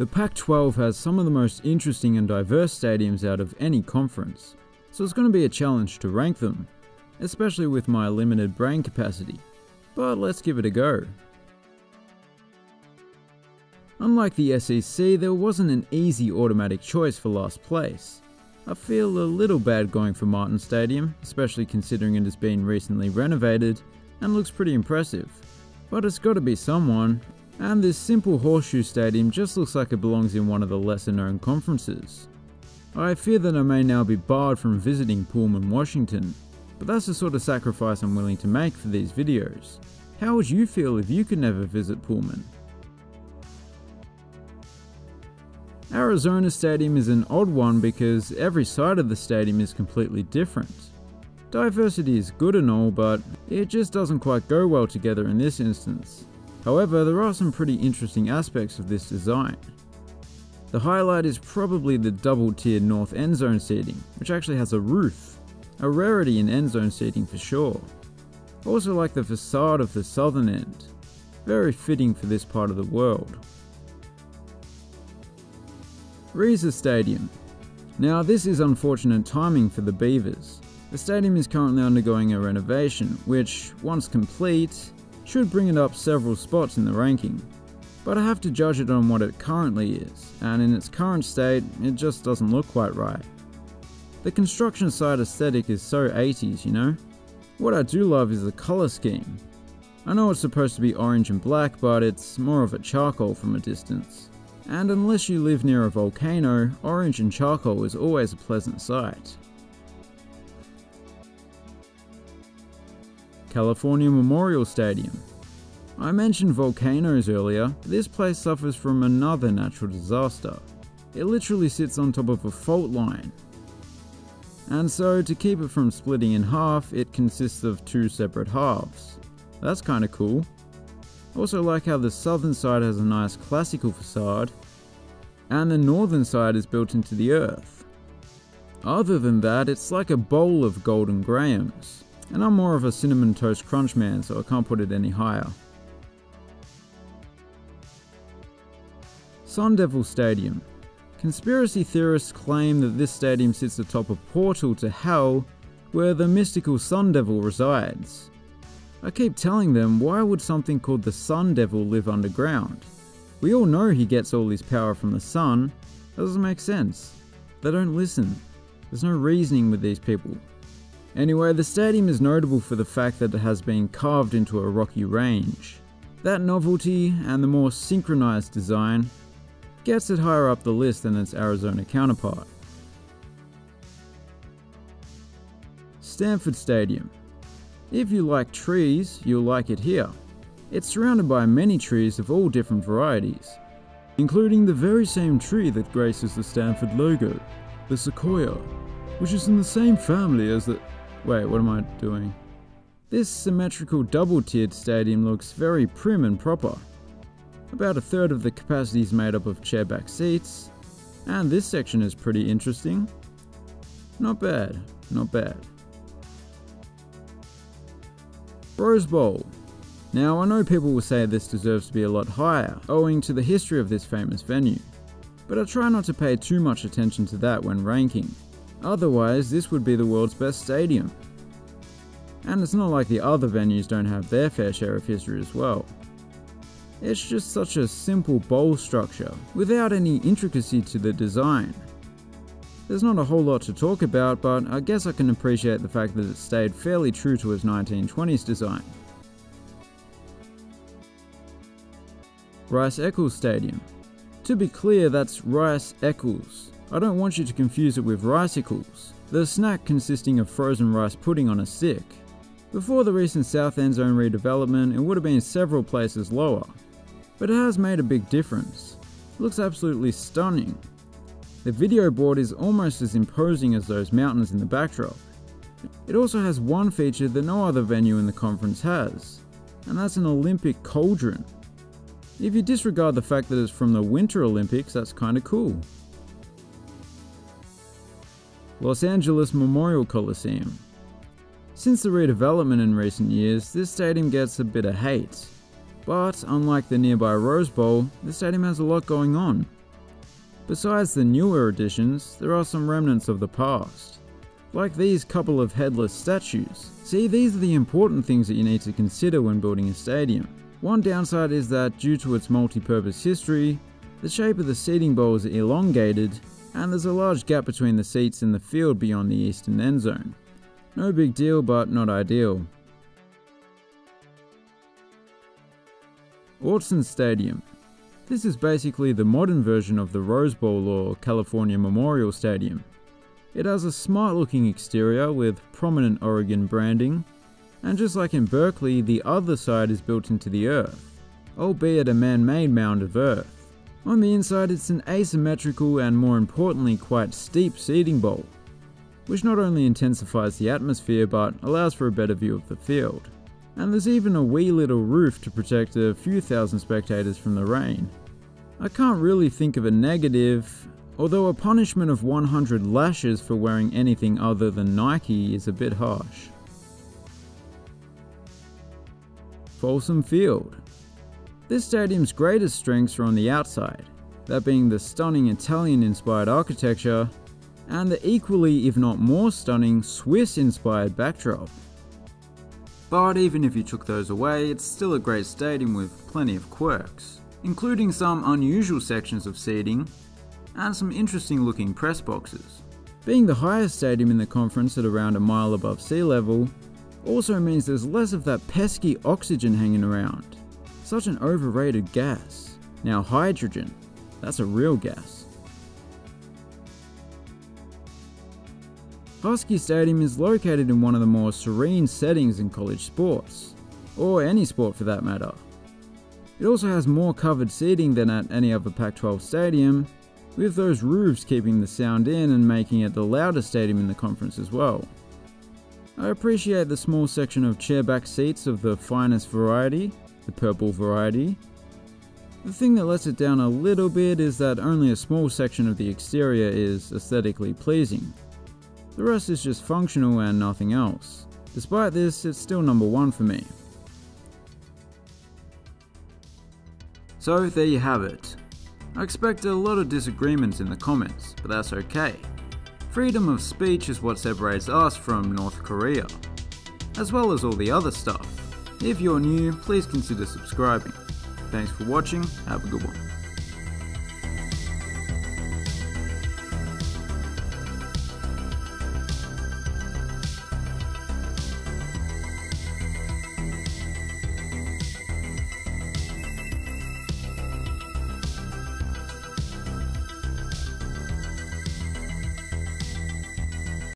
The Pac-12 has some of the most interesting and diverse stadiums out of any conference, so it's going to be a challenge to rank them, especially with my limited brain capacity, but let's give it a go. Unlike the SEC, there wasn't an easy automatic choice for last place. I feel a little bad going for Martin Stadium, especially considering it has been recently renovated and looks pretty impressive, but it's got to be someone. And this simple horseshoe stadium just looks like it belongs in one of the lesser known conferences. I fear that I may now be barred from visiting Pullman, Washington, but that's the sort of sacrifice I'm willing to make for these videos. How would you feel if you could never visit Pullman? Arizona Stadium is an odd one because every side of the stadium is completely different. Diversity is good and all, but it just doesn't quite go well together in this instance. However, there are some pretty interesting aspects of this design. The highlight is probably the double-tiered north end zone seating, which actually has a roof, a rarity in end zone seating for sure. I also like the facade of the southern end, very fitting for this part of the world. Reza Stadium. Now this is unfortunate timing for the Beavers. The stadium is currently undergoing a renovation, which, once complete, should bring it up several spots in the ranking, but I have to judge it on what it currently is, and in its current state, it just doesn't look quite right. The construction site aesthetic is so 80s, you know? What I do love is the colour scheme. I know it's supposed to be orange and black, but it's more of a charcoal from a distance. And unless you live near a volcano, orange and charcoal is always a pleasant sight. California Memorial Stadium. I mentioned volcanoes earlier, but this place suffers from another natural disaster. It literally sits on top of a fault line. And so, to keep it from splitting in half, it consists of two separate halves. That's kinda cool. I also like how the southern side has a nice classical facade, and the northern side is built into the earth. Other than that, it's like a bowl of golden grahams. And I'm more of a cinnamon toast crunch man, so I can't put it any higher. Sun Devil Stadium. Conspiracy theorists claim that this stadium sits atop a portal to hell where the mystical Sun Devil resides. I keep telling them, why would something called the Sun Devil live underground? We all know he gets all his power from the sun. That doesn't make sense. They don't listen. There's no reasoning with these people. Anyway, the stadium is notable for the fact that it has been carved into a rocky range. That novelty and the more synchronized design gets it higher up the list than its Arizona counterpart. Stanford Stadium. If you like trees, you'll like it here. It's surrounded by many trees of all different varieties, including the very same tree that graces the Stanford logo, the sequoia, which is in the same family as the... Wait, what am I doing? This symmetrical double-tiered stadium looks very prim and proper. About a third of the capacity is made up of chairback seats, and this section is pretty interesting. Not bad, not bad. Rose Bowl. Now I know people will say this deserves to be a lot higher, owing to the history of this famous venue, but I try not to pay too much attention to that when ranking. Otherwise, this would be the world's best stadium. And it's not like the other venues don't have their fair share of history as well. It's just such a simple bowl structure, without any intricacy to the design. There's not a whole lot to talk about, but I guess I can appreciate the fact that it stayed fairly true to its 1920s design. Rice-Eccles Stadium. To be clear, that's Rice-Eccles. I don't want you to confuse it with Rice-Icles, the snack consisting of frozen rice pudding on a stick. Before the recent South End Zone redevelopment, it would have been several places lower, but it has made a big difference. It looks absolutely stunning. The video board is almost as imposing as those mountains in the backdrop. It also has one feature that no other venue in the conference has, and that's an Olympic cauldron. If you disregard the fact that it's from the Winter Olympics, that's kinda cool. Los Angeles Memorial Coliseum. Since the redevelopment in recent years, this stadium gets a bit of hate. But unlike the nearby Rose Bowl, the stadium has a lot going on. Besides the newer additions, there are some remnants of the past, like these couple of headless statues. See, these are the important things that you need to consider when building a stadium. One downside is that due to its multi-purpose history, the shape of the seating bowl is elongated, and there's a large gap between the seats and the field beyond the eastern end zone. No big deal, but not ideal. Autzen Stadium. This is basically the modern version of the Rose Bowl or California Memorial Stadium. It has a smart looking exterior with prominent Oregon branding, and just like in Berkeley, the other side is built into the earth, albeit a man-made mound of earth. On the inside, it's an asymmetrical and more importantly quite steep seating bowl, which not only intensifies the atmosphere but allows for a better view of the field. And there's even a wee little roof to protect a few thousand spectators from the rain. I can't really think of a negative, although a punishment of 100 lashes for wearing anything other than Nike is a bit harsh. Folsom Field. This stadium's greatest strengths are on the outside, that being the stunning Italian-inspired architecture and the equally, if not more stunning, Swiss-inspired backdrop. But even if you took those away, it's still a great stadium with plenty of quirks, including some unusual sections of seating and some interesting looking press boxes. Being the highest stadium in the conference at around a mile above sea level also means there's less of that pesky oxygen hanging around. Such an overrated gas. Now hydrogen, that's a real gas. Husky Stadium is located in one of the more serene settings in college sports, or any sport for that matter. It also has more covered seating than at any other Pac-12 stadium, with those roofs keeping the sound in and making it the loudest stadium in the conference as well. I appreciate the small section of chairback seats of the finest variety, the purple variety. The thing that lets it down a little bit is that only a small section of the exterior is aesthetically pleasing. The rest is just functional and nothing else. Despite this, it's still number one for me. So there you have it. I expect a lot of disagreements in the comments, but that's okay. Freedom of speech is what separates us from North Korea, as well as all the other stuff. If you're new, please consider subscribing. Thanks for watching, have a good one.